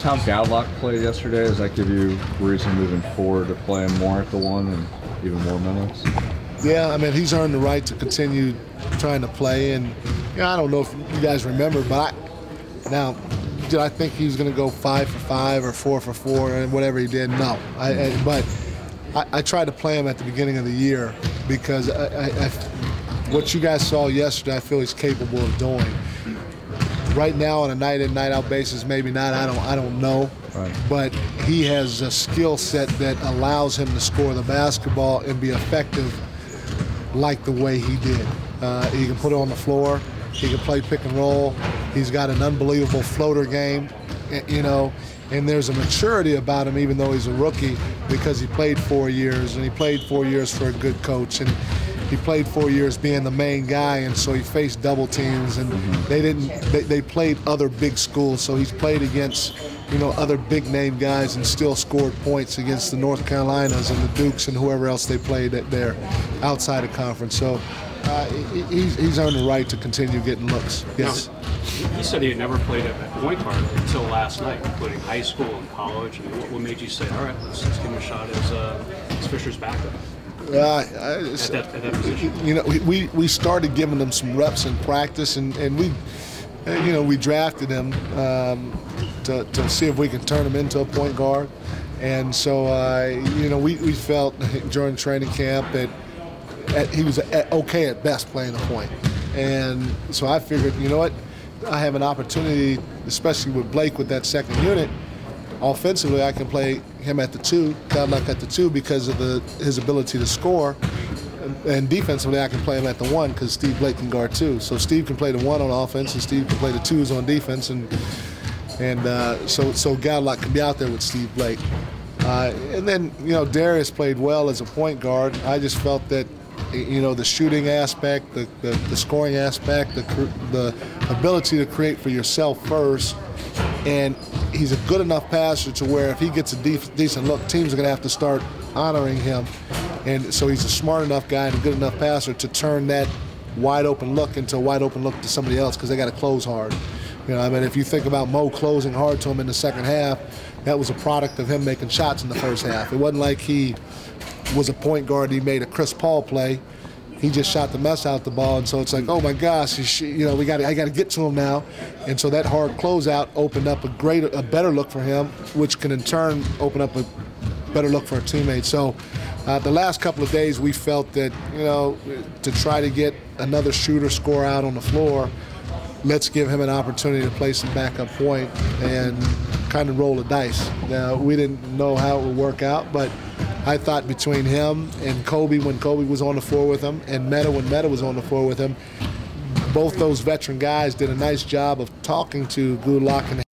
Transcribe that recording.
how Goudelock played yesterday, does that give you reason moving forward to play him more at the one and even more minutes? Yeah, I mean, he's earned the right to continue trying to play. And I don't know if you guys remember, but did I think he was going to go 5 for 5 or 4 for 4 and whatever he did? No. But I tried to play him at the beginning of the year because what you guys saw yesterday, I feel he's capable of doing. Right now, on a night-in, night-out basis, maybe not. I don't know. Right. But he has a skill set that allows him to score the basketball and be effective like the way he did. He can put it on the floor. He can play pick and roll. He's got an unbelievable floater game, and there's a maturity about him even though he's a rookie because he played 4 years, and he played 4 years for a good coach, and he played 4 years being the main guy, and so he faced double teams, and they played other big schools, so he's played against other big name guys and still scored points against the North Carolinas and the Dukes and whoever else they played there outside of conference. So he's earned the right to continue getting looks. Yes. He said he had never played at point guard until last night, including high school and college. I mean, what made you say, all right, let's give him a shot as Fisher's backup? At that position. We started giving him some reps in practice, and we drafted him to see if we can turn him into a point guard. And so, we felt during training camp that he was okay at best playing the point. And so I figured, you know what, I have an opportunity, especially with Blake with that second unit. Offensively, I can play him at the 2, Goudelock at the 2 because of his ability to score. And defensively, I can play him at the 1 because Steve Blake can guard 2. So Steve can play the 1 on offense, and Steve can play the 2s on defense. And so Goudelock can be out there with Steve Blake. And then, Darius played well as a point guard. I just felt that, the shooting aspect, the scoring aspect, the ability to create for yourself first. And he's a good enough passer to where if he gets a decent look, teams are going to have to start honoring him. And so he's a smart enough guy and a good enough passer to turn that wide open look into a wide open look to somebody else because they got to close hard. If you think about Mo closing hard to him in the second half, that was a product of him making shots in the first half. It wasn't like he was a point guard and he made a Chris Paul play. He just shot the mess out the ball, and so it's like, oh my gosh, I got to get to him now, and so that hard closeout opened up a better look for him, which can in turn open up a better look for our teammates. So the last couple of days we felt that to try to get another shooter score out on the floor, let's give him an opportunity to play some backup point and kind of roll the dice. Now we didn't know how it would work out, but I thought between him and Kobe when Kobe was on the floor with him and Metta when Metta was on the floor with him, both those veteran guys did a nice job of talking to Goudelock and